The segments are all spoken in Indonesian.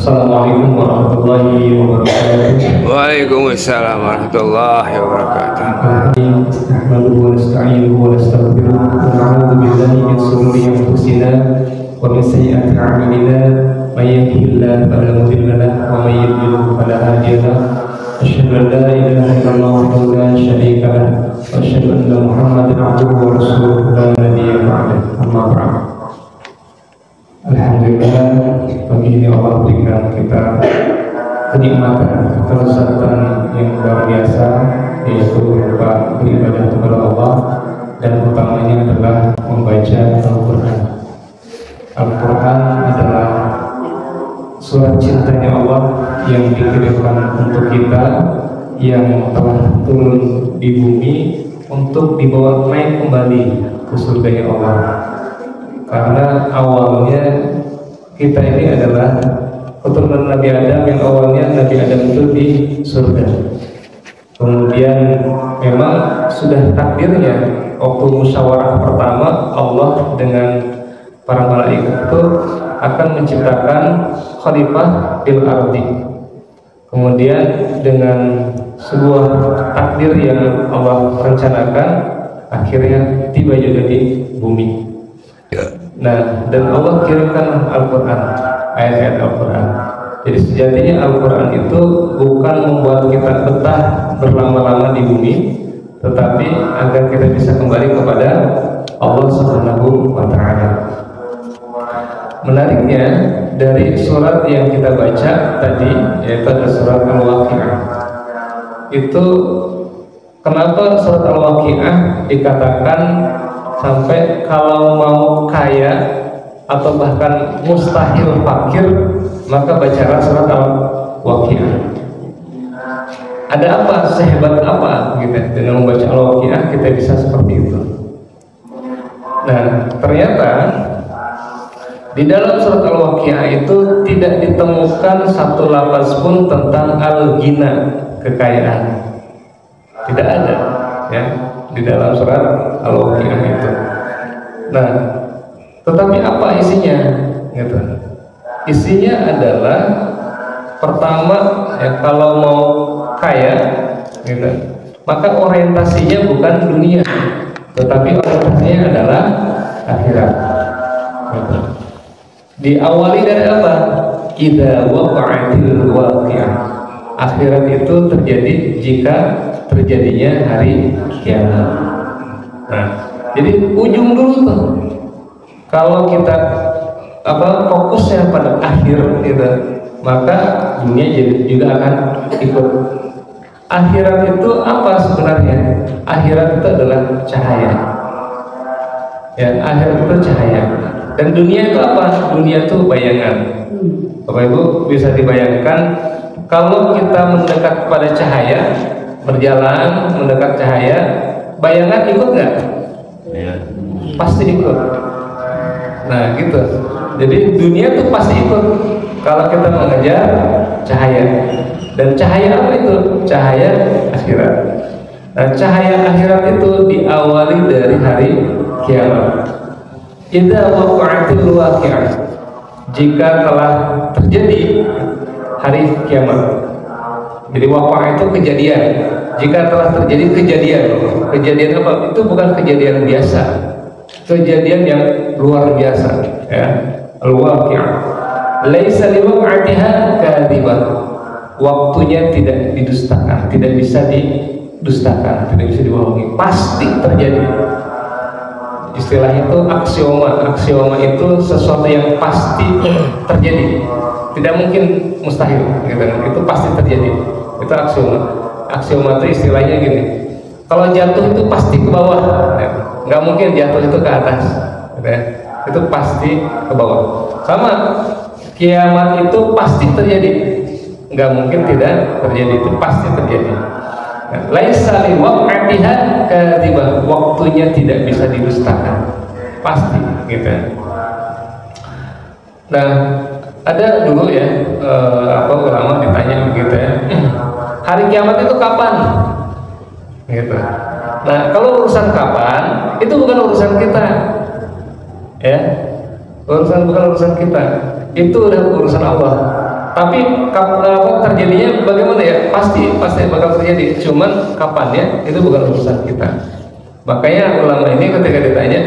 Assalamualaikum warahmatullahi wabarakatuh. Waalaikumsalam warahmatullahi wabarakatuh. Nahmaduhu wa nasta'inuhu wa nastaghfiruh wa na'udzu billahi min shururi anfusina wa min sayyiati a'malina may yahdihillahu fala mudilla lahu wa may yudlil fala hadiya lahu. Asyhadu an la ilaha illallah wahdahu la syarika lahu wa asyhadu anna Muhammadan 'abduhu wa rasuluhu la nabiyya ba'dahu. Amma ba'd. Alhamdulillah, pagi ini Allah berikan kita kenikmatan, kelezatan yang luar biasa, yaitu berupa beribadah kepada Allah, dan utamanya adalah membaca Al-Quran. Al-Quran adalah surat cintanya Allah yang dikirimkan untuk kita, yang telah turun di bumi untuk dibawa naik kembali ke surganya Allah. Karena awalnya kita ini adalah keturunan Nabi Adam, yang awalnya Nabi Adam itu di surga. Kemudian memang sudah takdirnya waktu musyawarah pertama Allah dengan para malaikat itu akan menciptakan khalifah bil ardi. Kemudian dengan sebuah takdir yang Allah rencanakan, akhirnya tiba juga di bumi. Nah, dan Allah kirimkan Al-Quran, ayat-ayat Al-Quran. Jadi sejatinya Al-Quran itu bukan membuat kita betah berlama-lama di bumi, tetapi agar kita bisa kembali kepada Allah Subhanahu wa Ta'ala. Menariknya, dari surat yang kita baca tadi, yaitu ada surat Al-Waqi'ah. Itu kenapa surat Al-Waqi'ah dikatakan sampai kalau mau kaya atau bahkan mustahil fakir, maka bacalah surat Al-Waqi'ah. Ada apa, sehebat apa gitu dengan membaca Al-Waqi'ah kita bisa seperti itu? Nah, ternyata di dalam surat Al-Waqi'ah itu tidak ditemukan satu lafaz pun tentang al-ghina, kekayaan. Tidak ada, ya, di dalam surat Al-Waqi'ah itu. Nah, tetapi apa isinya? Gitu. Isinya adalah pertama, ya, kalau mau kaya, gitu, maka orientasinya bukan dunia, tetapi orientasinya adalah akhirat. Gitu. Diawali dari apa? Idza waqa'atil waqi'ah. Akhirat itu terjadi jika terjadinya hari kiamat. Nah, jadi ujung dulu tuh. Kalau kita fokusnya pada akhir gitu, maka dunia juga akan ikut. Akhirat itu apa sebenarnya? Akhirat itu adalah cahaya. Ya, akhirat itu cahaya. Dan dunia itu apa? Dunia itu bayangan. Bapak Ibu bisa dibayangkan kalau kita mendekat pada cahaya, berjalan mendekat cahaya, bayangan ikut nggak? Ya. Pasti ikut. Nah, gitu. Jadi dunia tuh pasti ikut kalau kita mengejar cahaya. Dan cahaya apa itu? Cahaya akhirat. Nah, cahaya akhirat itu diawali dari hari kiamat. Idza waqa'atil waqi'ah. Jika telah terjadi hari kiamat. Jadi waqa'ah itu kejadian. Jika telah terjadi kejadian apa? Itu bukan kejadian biasa, kejadian yang luar biasa, ya. Al-waqi'ah laisa liwaqa'atiha kadhibah. Waktunya tidak didustakan, tidak bisa didustakan, tidak bisa dibohongi, pasti terjadi. Istilah itu aksioma. Aksioma itu sesuatu yang pasti terjadi, tidak mungkin mustahil, gitu. Itu pasti terjadi. Itu aksioma. Aksioma itu istilahnya gini, kalau jatuh itu pasti ke bawah, nggak mungkin jatuh itu ke atas, gitu ya. Itu pasti ke bawah. Sama, kiamat itu pasti terjadi, nggak mungkin tidak terjadi, itu pasti terjadi. Laisa liwaqa'atiha kadhibah. Waktunya tidak bisa didustakan, pasti, gitu. Nah, ada dulu ya, ulama ditanya begitu ya, hari kiamat itu kapan? Gitu. Nah, kalau urusan kapan itu bukan urusan kita, ya, bukan urusan kita, itu udah urusan Allah. Tapi terjadinya bagaimana ya? Pasti bakal terjadi. Cuman kapannya itu bukan urusan kita. Makanya ulama ini ketika ditanya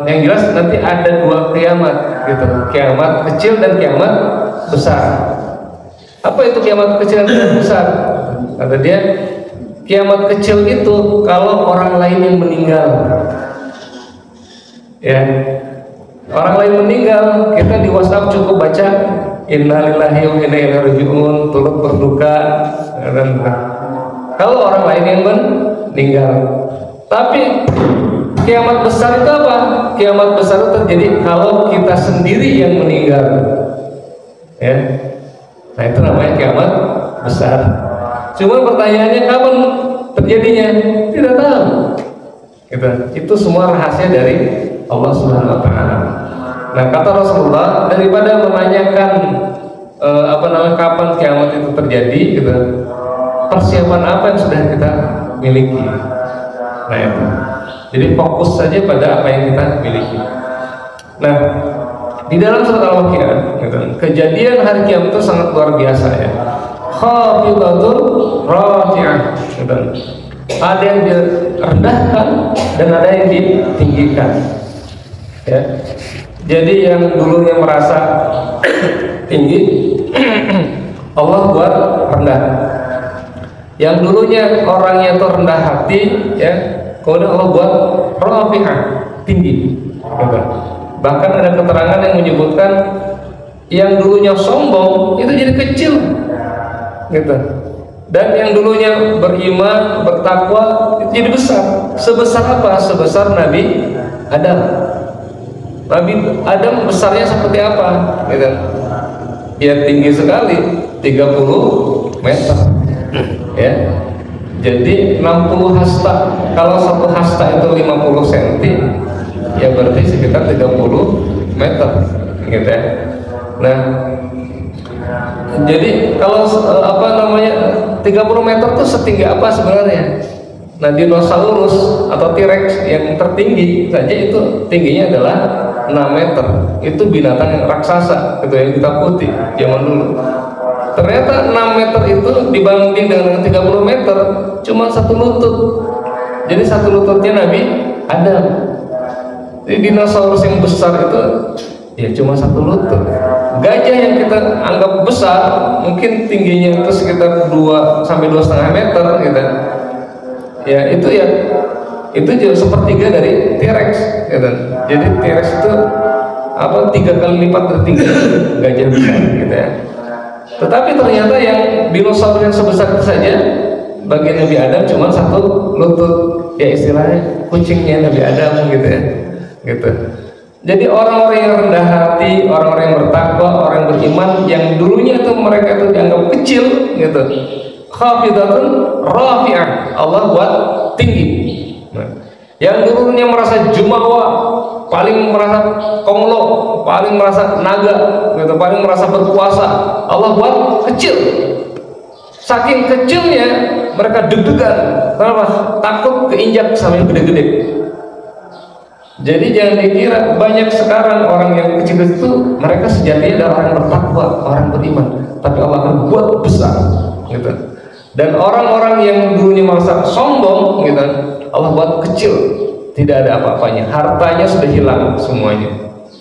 yang jelas nanti ada dua kiamat gitu, kiamat kecil dan kiamat besar. Apa itu kiamat kecil dan kiamat besar? Kata dia, kiamat kecil itu kalau orang lain yang meninggal, ya, orang lain meninggal, kita di WhatsApp cukup baca innalillahi wa inna ilaihi raji'un, turut berduka, dan kalau orang lain yang meninggal. Tapi kiamat besar itu apa? Kiamat besar itu terjadi kalau kita sendiri yang meninggal, ya. Nah itu namanya kiamat besar. Cuma pertanyaannya kapan terjadinya? Tidak tahu. Gitu. Itu semua rahasia dari Allah Subhanahu Wa Taala. Nah kata Rasulullah, daripada menanyakan kapan kiamat itu terjadi, gitu, persiapan apa yang sudah kita miliki? Nah itu. Jadi fokus saja pada apa yang kita miliki. Nah, di dalam surat Al-Waqiah, gitu, kejadian hari kiamat itu sangat luar biasa ya. Khafidatul rafi'ah, gitu. Ada yang direndahkan dan ada yang ditinggikan. Ya. Jadi yang dulunya merasa tinggi, Allah buat rendah. Yang dulunya orangnya itu rendah hati, ya, kemudian Allah buat rafi'ah, tinggi. Gitu. Bahkan ada keterangan yang menyebutkan yang dulunya sombong itu jadi kecil, gitu. Dan yang dulunya beriman, bertakwa itu jadi besar. Sebesar apa? Sebesar Nabi Adam. Nabi Adam besarnya seperti apa? Gitu. Ya tinggi sekali, 30 meter. Ya. Jadi 60 hasta. Kalau satu hasta itu 50 cm, ya berarti sekitar 30 meter, gitu ya. Nah, jadi kalau 30 meter itu setinggi apa sebenarnya? Nah, dinosaurus atau T-Rex yang tertinggi saja itu tingginya adalah 6 meter. Itu binatang yang raksasa, gitu yang ditakuti zaman dulu. Ternyata 6 meter itu dibanding dengan 30 meter cuma satu lutut. Jadi satu lututnya Nabi Adam. Jadi dinosaurus yang besar itu ya cuma satu lutut. Gajah yang kita anggap besar mungkin tingginya itu sekitar 2 sampai 2,5 meter, gitu. Ya itu juga sepertiga dari T-Rex, gitu. Jadi T-Rex itu 3 kali lipat dari tinggi gajah besar, gitu ya. Tetapi ternyata yang dinosaurus yang sebesar itu saja bagi Nabi Adam cuma satu lutut, ya istilahnya kucingnya Nabi Adam, gitu ya. Gitu. Jadi orang-orang yang rendah hati, orang-orang yang bertakwa, orang yang beriman, yang dulunya itu mereka itu dianggap kecil, gitu. Khafidatun rafi'ah, Allah buat tinggi. Nah, yang dulunya merasa jumawa, paling merasa konglo, paling merasa naga, gitu, paling merasa berkuasa, Allah buat kecil. Saking kecilnya mereka deg-degan, kenapa? Takut keinjak sama yang gede-gede. Jadi jangan dikira banyak sekarang orang yang kecil itu mereka sejatinya adalah orang yang bertakwa, orang beriman, tapi Allah akan buat besar, gitu. Dan orang-orang yang dulunya merasa sombong, gitu, Allah buat kecil, tidak ada apa-apanya, hartanya sudah hilang semuanya,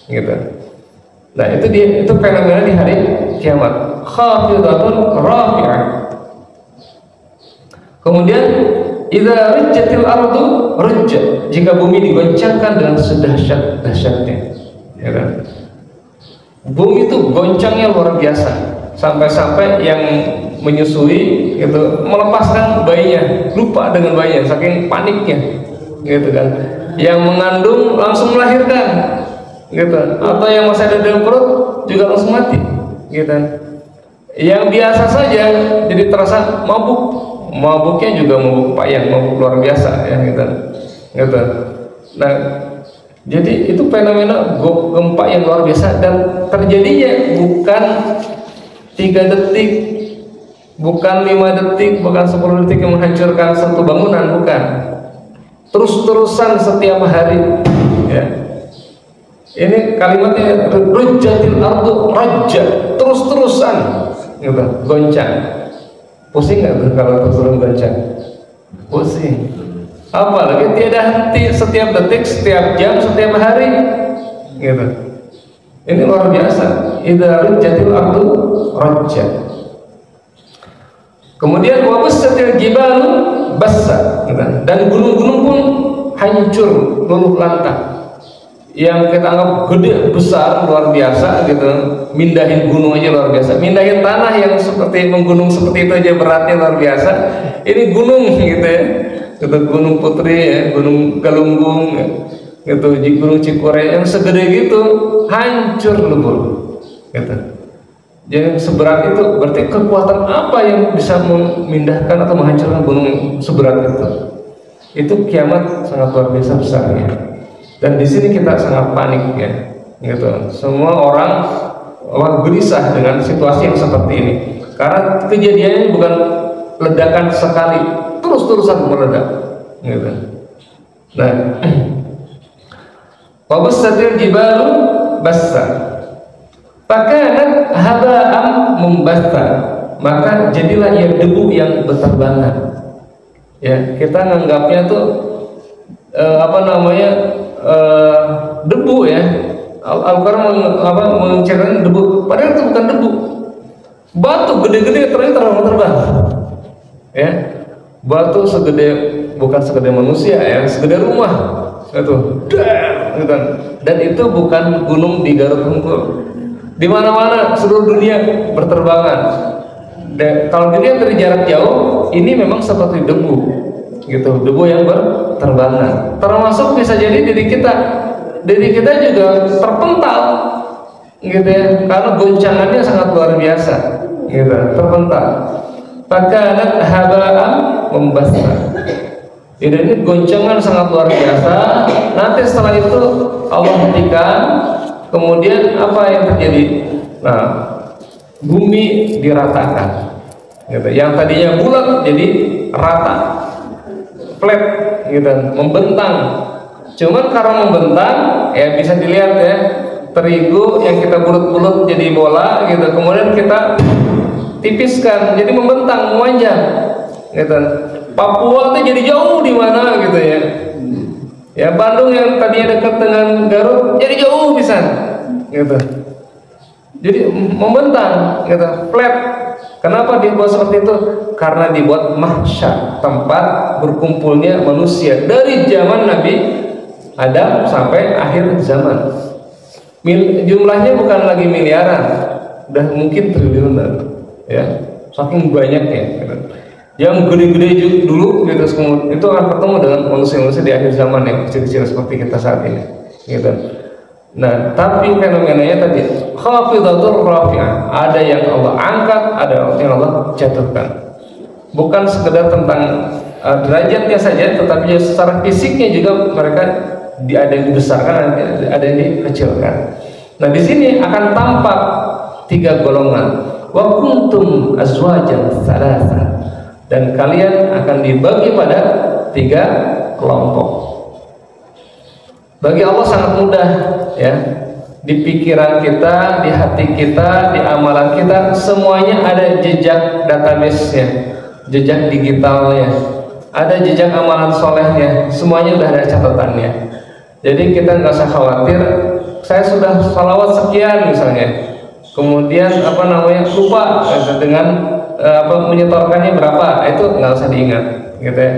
gitu. Nah itu fenomena di hari kiamat. Khafidatun rafi'ah. Kemudian idza rujjatil ardu rujja, jika bumi digoncangkan dengan sedahsyat-dahsyatnya, ya kan? Bumi itu goncangnya luar biasa, sampai-sampai yang menyusui itu melepaskan bayinya, lupa dengan bayinya saking paniknya, gitu kan. Yang mengandung langsung melahirkan, gitu. Atau yang masih ada dalam perut juga langsung mati, gitu kan. Yang biasa saja jadi terasa mabuknya juga mabuk payah, mabuk luar biasa, ya, gitu. Nah, jadi itu fenomena gempa yang luar biasa dan terjadinya bukan 3 detik, bukan 5 detik, bukan 10 detik yang menghancurkan satu bangunan, bukan. Terus-terusan setiap hari, ya. Ini kalimatnya rujjatil ardu rajja, terus-terusan gitu, goncang. Pusing nggak tuh kalau terus-terusan goncang? Pusing. Apalagi tiada henti, setiap detik, setiap jam, setiap hari gitu. Ini luar biasa. Idza rujjatil ardu rajja. Kemudian wa bussatil jibalu bassa gitu. Dan gunung-gunung pun hancur, luluh lantak. Yang kita anggap gede, besar, luar biasa gitu, mindahin gunung aja luar biasa, mindahin tanah yang seperti menggunung seperti itu aja beratnya luar biasa. Ini gunung gitu ya, gitu, Gunung Putri ya, Gunung Galunggung ya, gitu, Gunung Cikure yang segede gitu hancur lebur gitu. Jadi seberat itu berarti kekuatan apa yang bisa memindahkan atau menghancurkan gunung seberat itu? Itu kiamat sangat luar biasa besarnya. Dan di sini kita sangat panik ya, gitu. Semua orang gelisah dengan situasi yang seperti ini, karena kejadiannya bukan ledakan sekali, terus-terusan meledak, gitu. Nah, wabussatil jibalu bassa, fakanat haba'an mumbatha, maka jadilah ia debu yang berterbangan. Ya, kita nganggapnya tuh debu ya. Al-Quran menceritakan debu, padahal itu bukan debu. Batu gede-gede ternyata terbang. Ya, batu bukan segede manusia ya, segede rumah itu. Dan itu bukan gunung di Garut Hungkul. Di mana-mana seluruh dunia berterbangan. Dan kalau dilihat dari jarak jauh, ini memang seperti debu, gitu, debu yang berterbangan. Termasuk bisa jadi diri kita juga terpental, gitu ya, karena goncangannya sangat luar biasa, gitu, terpental. Fakanat haba'an mumbatha. Jadi ini goncangan sangat luar biasa. Nanti setelah itu Allah hentikan, kemudian apa yang terjadi? Nah, bumi diratakan, gitu. Yang tadinya bulat jadi rata, flat, gitu, membentang. Cuman karena membentang, ya bisa dilihat ya, terigu yang kita bulut-bulut jadi bola, gitu. Kemudian kita tipiskan, jadi membentang, memanjang, gitu. Papua itu jadi jauh di mana, gitu ya. Ya, Bandung yang tadinya dekat dengan Garut jadi jauh bisa, gitu. Jadi membentang, gitu, flat. Kenapa dibuat seperti itu? Karena dibuat mahsyar, tempat berkumpulnya manusia dari zaman Nabi Adam sampai akhir zaman. Jumlahnya bukan lagi miliaran, udah mungkin triliunan, ya, saking banyaknya. Gitu. Yang gede-gede dulu, gitu, itu akan ketemu dengan manusia-manusia di akhir zaman yang kecil-kecil seperti kita saat ini, gitu. Nah, tapi fenomenanya tadi khafidatul rafi'ah, ada yang Allah angkat, ada yang Allah jatuhkan. Bukan sekedar tentang derajatnya saja, tetapi secara fisiknya juga mereka ada yang dibesarkan, ada yang dikecilkan. Nah, di sini akan tampak tiga golongan. Wa kuntum azwajan tsalatsa, dan kalian akan dibagi pada tiga kelompok. Bagi Allah sangat mudah ya, di pikiran kita, di hati kita, di amalan kita, semuanya ada jejak database-nya, jejak digitalnya, ada jejak amalan solehnya, semuanya udah ada catatannya. Jadi kita nggak usah khawatir, saya sudah salawat sekian misalnya, kemudian lupa dengan menyetorkannya berapa, itu nggak usah diingat, gitu ya.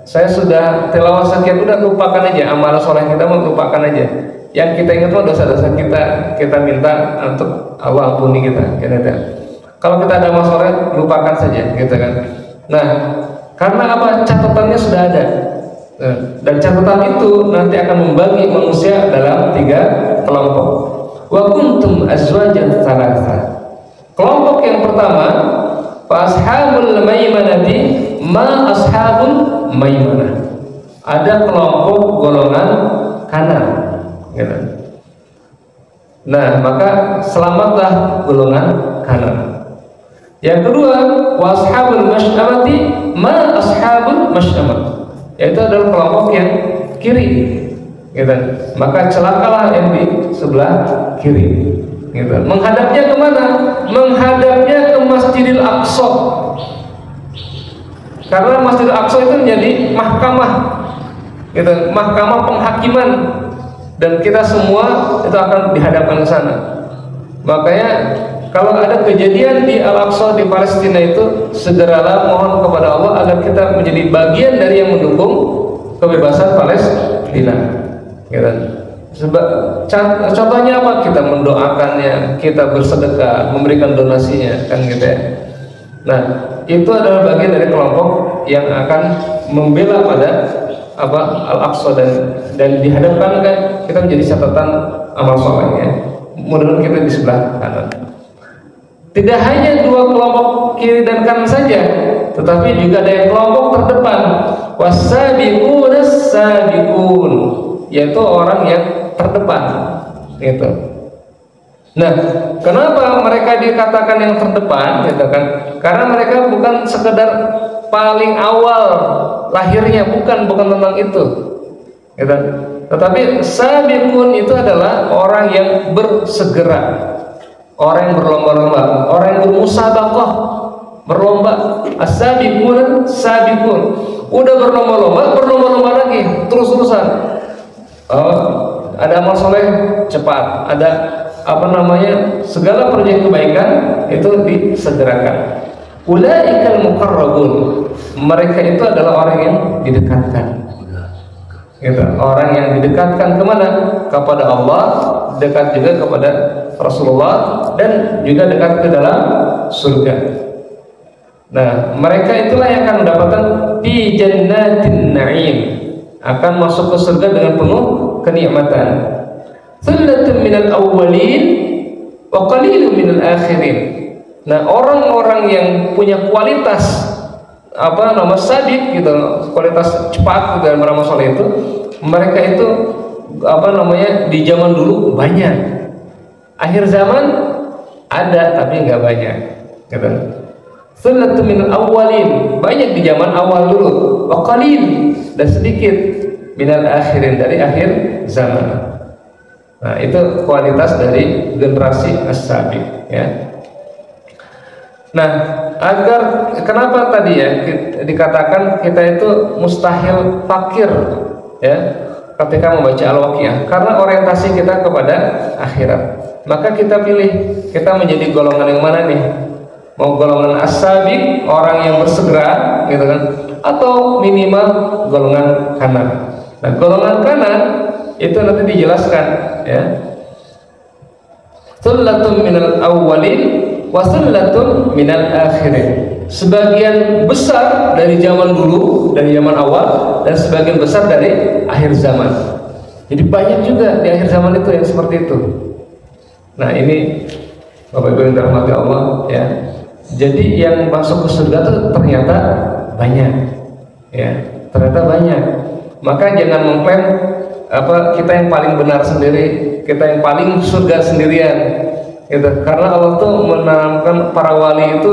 Saya sudah tilawah sekian, udah lupakan aja amalan soleh kita, mau lupakan aja. Yang kita ingat mah dosa-dosa kita minta untuk Allah ampuni kita, gitu. Kalau kita ada masalah, lupakan saja, gitu kan. Nah, karena apa? Catatannya sudah ada. Dan catatan itu nanti akan membagi manusia dalam tiga kelompok. Wa kuntum azwajan tsalatsa. Kelompok yang pertama, fa ashabul maimanati ma ashabul maimanah. Ada kelompok golongan kanan, gitu. Nah, maka selamatlah golongan kanan. Yang kedua, wa ashabul masy'amati ma ashabul masy'amah, yaitu adalah kelompok yang kiri, gitu. Maka celakalah yang di sebelah kiri. Gitu. Menghadapnya kemana? Menghadapnya ke Masjidil Aqsa. Karena Masjidil Aqsa itu menjadi mahkamah, gitu, mahkamah penghakiman, dan kita semua itu akan dihadapkan ke sana. Makanya kalau ada kejadian di Al-Aqsa di Palestina itu, segeralah mohon kepada Allah agar kita menjadi bagian dari yang mendukung kebebasan Palestina. Gitu. Contohnya apa? Kita mendoakannya, kita bersedekah, memberikan donasinya, kan gitu ya. Nah, itu adalah bagian dari kelompok yang akan membela pada Al-Aqsa, dan dihadapkan kan kita menjadi catatan amal solehnya. Mudah-mudahan kita di sebelah kanan. Tidak hanya dua kelompok kiri dan kanan saja, tetapi juga ada yang kelompok terdepan, wasabiqunas sabiqun, yaitu orang yang terdepan, gitu. Nah, kenapa mereka dikatakan yang terdepan, gitu kan? Karena mereka bukan sekedar paling awal lahirnya, bukan tentang itu, gitu. Tetapi sabiqun itu adalah orang yang bersegera, orang yang berlomba-lomba, orang yang bermusabaqah, berlomba. As-sabiqun sabiqun, udah berlomba-lomba lagi, terus-terusan. Ada amal soleh cepat, ada segala proyek kebaikan itu disegerakan. Ulaikal muqarrabun, mereka itu adalah orang yang didekatkan. Gitu. Orang yang didekatkan kemana? Kepada Allah, dekat juga kepada Rasulullah, dan juga dekat ke dalam surga. Nah, mereka itulah yang akan mendapatkan fi jannatin na'im, akan masuk ke surga dengan penuh kenikmatan. Thullatun minal awwalin wa qalilun minal akhirin. Nah, orang-orang yang punya kualitas sabit gitu, kualitas cepat dalam beramal soleh itu, mereka itu di zaman dulu banyak, akhir zaman ada tapi nggak banyak, gitu. Thullatun minal awwalin, banyak di zaman awal dulu, wa qalil, dan sedikit minal akhirin, dari akhir zaman. Nah, itu kualitas dari generasi as-sabiq, ya. Nah, kenapa tadi ya dikatakan kita itu mustahil fakir, ya, ketika membaca Al-Waqiah? Karena orientasi kita kepada akhirat. Maka kita pilih, kita menjadi golongan yang mana nih? Mau golongan as-sabiq, orang yang bersegera, gitu kan? Atau minimal golongan kanan. Nah, golongan kanan itu nanti dijelaskan, ya. Thullatun minal awwalin wa thullatun minal akhirin. Sebagian besar dari zaman dulu, dari zaman awal, dan sebagian besar dari akhir zaman. Jadi banyak juga di akhir zaman itu yang seperti itu. Nah, ini Bapak Ibu yang dirahmati Allah, ya. Jadi yang masuk ke surga itu ternyata banyak, ya. Ternyata banyak. Maka jangan mengklaim kita yang paling benar sendiri, kita yang paling surga sendirian, gitu. Karena Allah tuh menanamkan para wali itu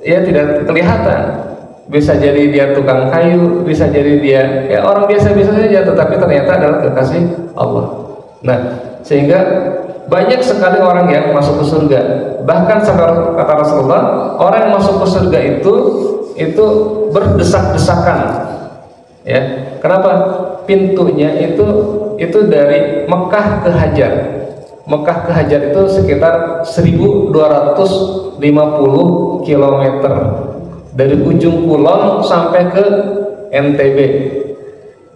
ya tidak kelihatan. Bisa jadi dia tukang kayu, bisa jadi dia ya orang biasa-biasa saja, tetapi ternyata adalah kekasih Allah. Nah, sehingga banyak sekali orang yang masuk ke surga. Bahkan sampai kata Rasulullah, orang yang masuk ke surga itu berdesak-desakan, ya. Kenapa? Pintunya itu dari Mekah ke Hajar. Mekah ke Hajar itu sekitar 1250 km dari ujung Kulon sampai ke NTB.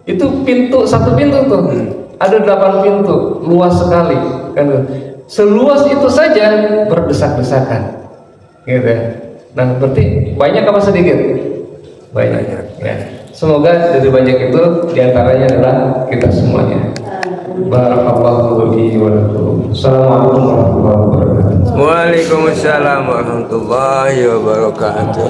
Itu satu pintu tuh. Ada 8 pintu, luas sekali, kan? Seluas itu saja berdesak-desakan, gitu ya. Nah, berarti banyak apa sedikit? Banyak, ya. Semoga dari banyak itu diantaranya adalah kita semuanya. Barakallahu fihi wa lakum. Assalamualaikum warahmatullahi wabarakatuh. Waalaikumsalam warahmatullahi wabarakatuh.